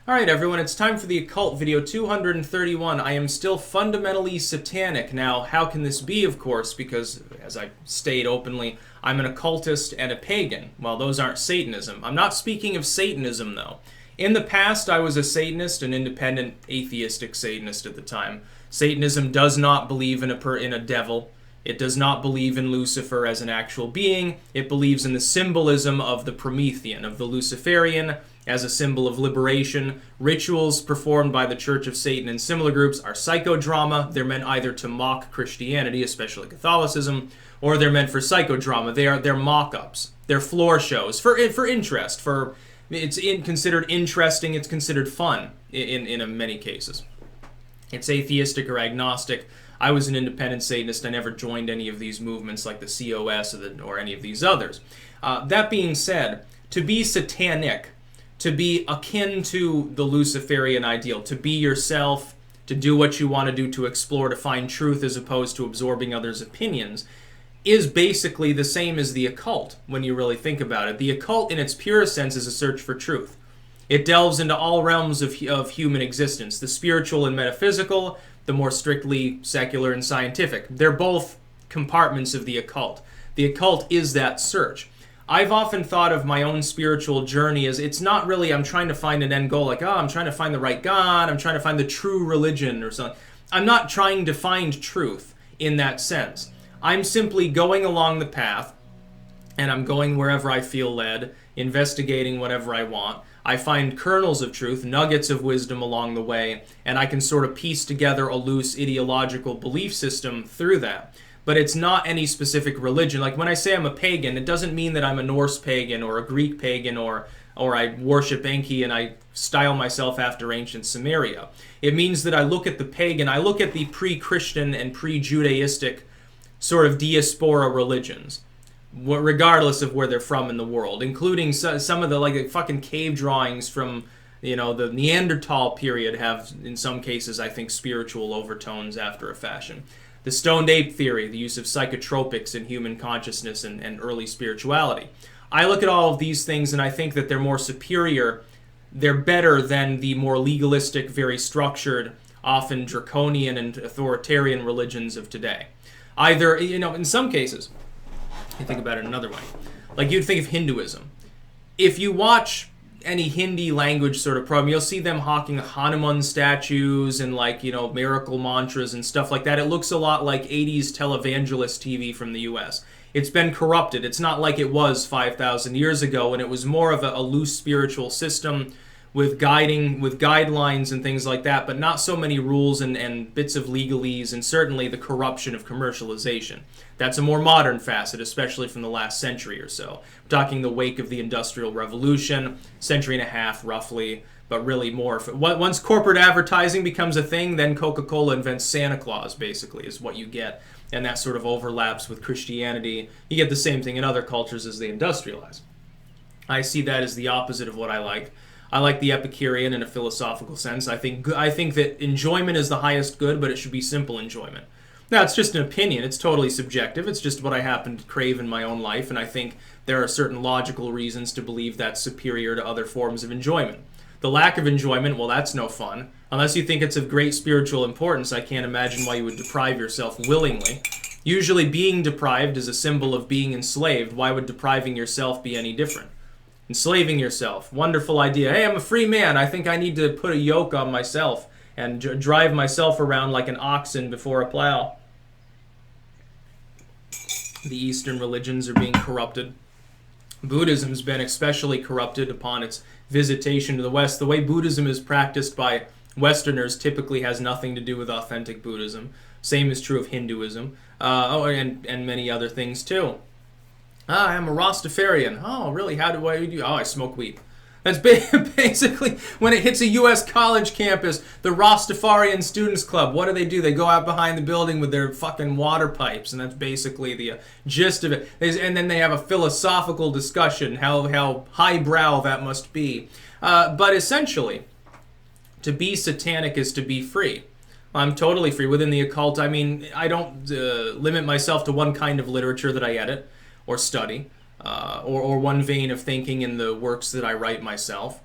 Alright everyone, it's time for the Occult video 231. I am still fundamentally satanic. Now, how can this be, of course, because, as I state openly, I'm an occultist and a pagan. Well, those aren't Satanism. I'm not speaking of Satanism, though. In the past, I was a Satanist, an independent, atheistic Satanist at the time. Satanism does not believe in a devil. It does not believe in Lucifer as an actual being. It believes in the symbolism of the Promethean, of the Luciferian, as a symbol of liberation. Rituals performed by the Church of Satan and similar groups are psychodrama. They're meant either to mock Christianity, especially Catholicism, or they're meant for psychodrama. They're mock-ups. They're floor shows for interest. It's considered interesting. It's considered fun in many cases. It's atheistic or agnostic. I was an independent Satanist. I never joined any of these movements like the COS or any of these others. That being said, to be satanic, to be akin to the Luciferian ideal, to be yourself, to do what you want to do, to explore, to find truth as opposed to absorbing others' opinions, is basically the same as the occult when you really think about it. The occult in its purest sense is a search for truth. It delves into all realms of human existence, the spiritual and metaphysical, the more strictly secular and scientific. They're both compartments of the occult. The occult is that search. I've often thought of my own spiritual journey as it's not really I'm trying to find an end goal, like, oh, I'm trying to find the right God, I'm trying to find the true religion or something. I'm not trying to find truth in that sense. I'm simply going along the path, and I'm going wherever I feel led, investigating whatever I want. I find kernels of truth, nuggets of wisdom along the way, and I can sort of piece together a loose ideological belief system through that. But it's not any specific religion. Like when I say I'm a pagan, it doesn't mean that I'm a Norse pagan or a Greek pagan or I worship Enki and I style myself after ancient Samaria. It means that I look at the pagan, I look at the pre-Christian and pre-Judaistic sort of diaspora religions, regardless of where they're from in the world, including some of the like fucking cave drawings from, you know, the Neanderthal period have, in some cases, I think, spiritual overtones after a fashion. The stoned ape theory, the use of psychotropics in human consciousness and early spirituality. I look at all of these things and I think that they're more superior, they're better than the more legalistic, very structured, often draconian and authoritarian religions of today. Either, you know, in some cases, you think about it another way. Like you'd think of Hinduism. If you watch any Hindi language sort of program, you'll see them hawking Hanuman statues and like, you know, miracle mantras and stuff like that. It looks a lot like 80s televangelist TV from the US. It's been corrupted. It's not like it was 5,000 years ago when it was more of a loose spiritual system with guidelines and things like that, but not so many rules and bits of legalese and certainly the corruption of commercialization. That's a more modern facet, especially from the last century or so. We're talking the wake of the Industrial Revolution, century and a half roughly, but really more. Once corporate advertising becomes a thing, then Coca-Cola invents Santa Claus, basically, is what you get. And that sort of overlaps with Christianity. You get the same thing in other cultures as they industrialize. I see that as the opposite of what I like. I like the Epicurean in a philosophical sense. I think that enjoyment is the highest good, but it should be simple enjoyment. Now, it's just an opinion. It's totally subjective. It's just what I happen to crave in my own life, and I think there are certain logical reasons to believe that's superior to other forms of enjoyment. The lack of enjoyment, well, that's no fun. Unless you think it's of great spiritual importance, I can't imagine why you would deprive yourself willingly. Usually being deprived is a symbol of being enslaved. Why would depriving yourself be any different? Enslaving yourself. Wonderful idea. Hey, I'm a free man. I think I need to put a yoke on myself and drive myself around like an oxen before a plow. The Eastern religions are being corrupted. Buddhism's been especially corrupted upon its visitation to the West. The way Buddhism is practiced by Westerners typically has nothing to do with authentic Buddhism. Same is true of Hinduism. And many other things too. I'm a Rastafarian. Oh, really? How do I do? Oh, I smoke weed. That's basically when it hits a U.S. college campus, the Rastafarian Students Club. What do? They go out behind the building with their fucking water pipes, and that's basically the gist of it. And then they have a philosophical discussion, how highbrow that must be. But essentially, to be satanic is to be free. I'm totally free within the occult. I mean, I don't limit myself to one kind of literature that I edit or study. Or one vein of thinking in the works that I write myself.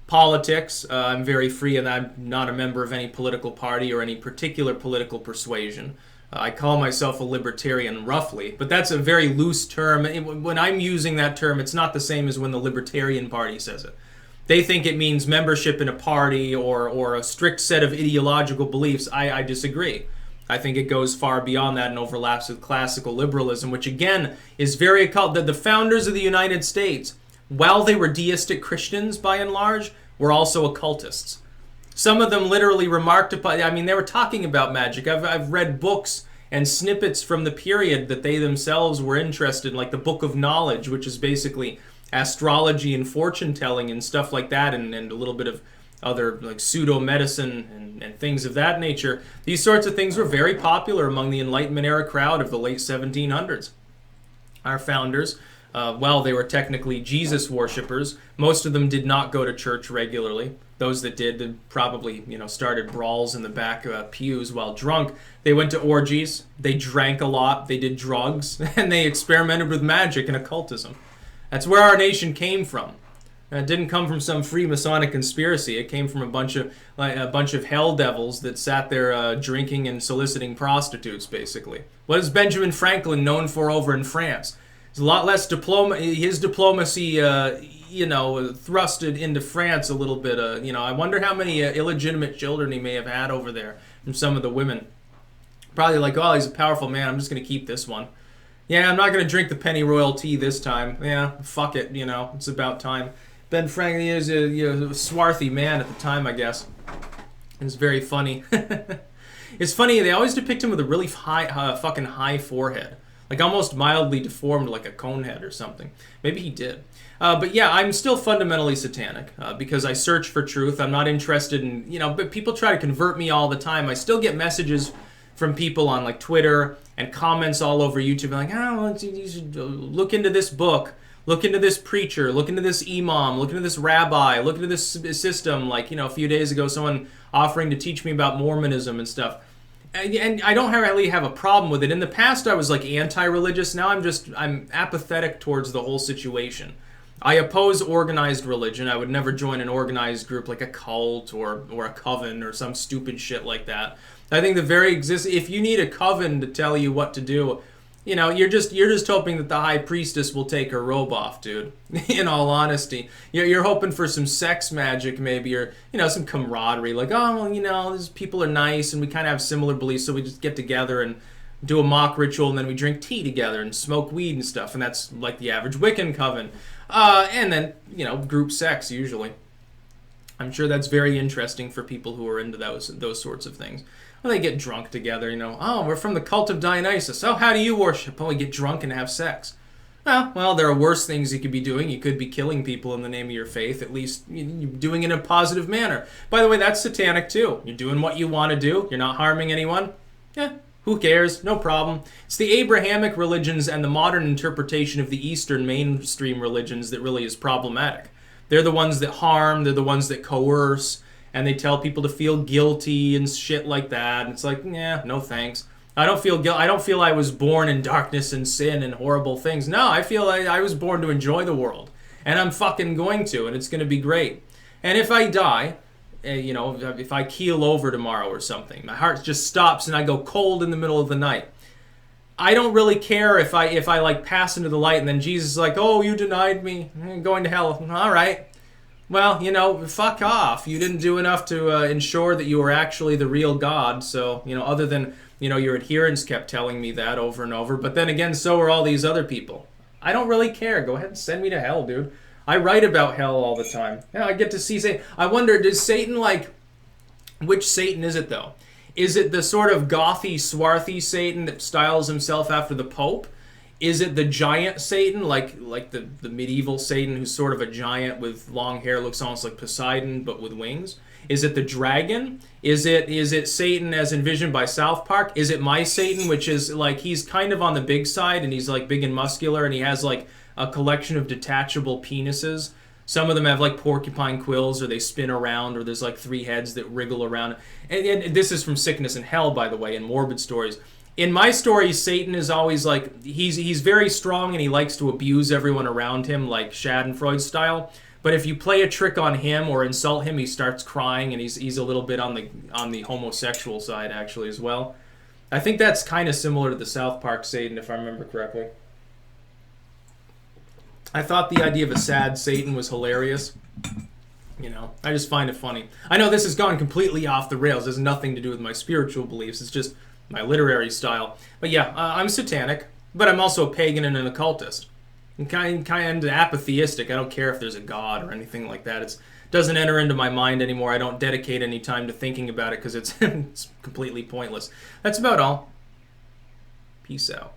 Politics, I'm very free, and I'm not a member of any political party or any particular political persuasion. I call myself a libertarian, roughly, but that's a very loose term. When I'm using that term, it's not the same as when the Libertarian Party says it. They think it means membership in a party or a strict set of ideological beliefs. I disagree. I think it goes far beyond that and overlaps with classical liberalism, which again is very occult. The founders of the United States, while they were deistic Christians by and large, were also occultists. Some of them literally remarked upon, I mean, they were talking about magic. I've read books and snippets from the period that they themselves were interested in, like the Book of Knowledge, which is basically astrology and fortune telling and stuff like that, and a little bit of other like pseudo medicine and things of that nature. These sorts of things were very popular among the Enlightenment era crowd of the late 1700s. Our founders, well, they were technically Jesus worshippers. Most of them did not go to church regularly. Those that did probably, started brawls in the back pews while drunk. They went to orgies, they drank a lot, they did drugs, and they experimented with magic and occultism. That's where our nation came from. It didn't come from some Freemasonic conspiracy. It came from a bunch of hell devils that sat there drinking and soliciting prostitutes, basically. What is Benjamin Franklin known for over in France? It's a lot less his diplomacy, thrusted into France a little bit. I wonder how many illegitimate children he may have had over there from some of the women. Probably like, oh, he's a powerful man. I'm just going to keep this one. Yeah, I'm not going to drink the pennyroyal tea this time. Yeah, fuck it, it's about time. Ben Franklin is a swarthy man at the time, I guess. It's very funny. It's funny, they always depict him with a really fucking high forehead. Like almost mildly deformed like a cone head or something. Maybe he did. But yeah, I'm still fundamentally satanic because I search for truth. I'm not interested in, but people try to convert me all the time. I still get messages from people on like Twitter and comments all over YouTube like, oh, you should look into this book. Look into this preacher, look into this imam, look into this rabbi, look into this system. Like, a few days ago, someone offering to teach me about Mormonism and stuff. And I don't really have a problem with it. In the past, I was like anti-religious. Now I'm apathetic towards the whole situation. I oppose organized religion. I would never join an organized group like a cult or a coven or some stupid shit like that. I think if you need a coven to tell you what to do, you're just hoping that the high priestess will take her robe off, dude. In all honesty, you're hoping for some sex magic, maybe, or some camaraderie. Like, oh, well, these people are nice, and we kind of have similar beliefs, so we just get together and do a mock ritual, and then we drink tea together and smoke weed and stuff, and that's like the average Wiccan coven. And then group sex usually. I'm sure that's very interesting for people who are into those sorts of things. Well, they get drunk together, Oh, we're from the cult of Dionysus. Oh, how do you worship? Oh, we get drunk and have sex. Well, there are worse things you could be doing. You could be killing people in the name of your faith. At least you're doing it in a positive manner. By the way, that's satanic too. You're doing what you want to do. You're not harming anyone. Yeah, who cares? No problem. It's the Abrahamic religions and the modern interpretation of the Eastern mainstream religions that really is problematic. They're the ones that harm. They're the ones that coerce. And they tell people to feel guilty and shit like that. And it's like, yeah, no thanks. I don't feel I don't feel I was born in darkness and sin and horrible things. No, I feel like I was born to enjoy the world. And I'm fucking going to, and it's going to be great. And if I die, if I keel over tomorrow or something, my heart just stops and I go cold in the middle of the night. I don't really care if I like pass into the light and then Jesus is like, oh, you denied me, I'm going to hell. All right. Well, fuck off. You didn't do enough to ensure that you were actually the real God. So, other than, your adherents kept telling me that over and over. But then again, so are all these other people. I don't really care. Go ahead and send me to hell, dude. I write about hell all the time. Yeah, I get to see Satan. I wonder, does Satan which Satan is it though? Is it the sort of gothy, swarthy Satan that styles himself after the Pope? Is it the giant Satan, like the medieval Satan who's sort of a giant with long hair, looks almost like Poseidon but with wings? Is it the dragon? Is it Satan as envisioned by South Park? Is it my Satan, which is like he's kind of on the big side and he's like big and muscular and he has like a collection of detachable penises? Some of them have like porcupine quills or they spin around or there's like 3 heads that wriggle around. And this is from Sickness and Hell, by the way, in Morbid Stories. In my stories, Satan is always like, he's very strong and he likes to abuse everyone around him, like Schadenfreude style. But if you play a trick on him or insult him, he starts crying, and he's a little bit on the homosexual side actually as well. I think that's kind of similar to the South Park Satan, if I remember correctly. I thought the idea of a sad Satan was hilarious. You know, I just find it funny. I know this has gone completely off the rails. It has nothing to do with my spiritual beliefs. It's just my literary style. But yeah, I'm satanic, but I'm also a pagan and an occultist. I'm kind of apatheistic. I don't care if there's a god or anything like that. It doesn't enter into my mind anymore. I don't dedicate any time to thinking about it because it's completely pointless. That's about all. Peace out.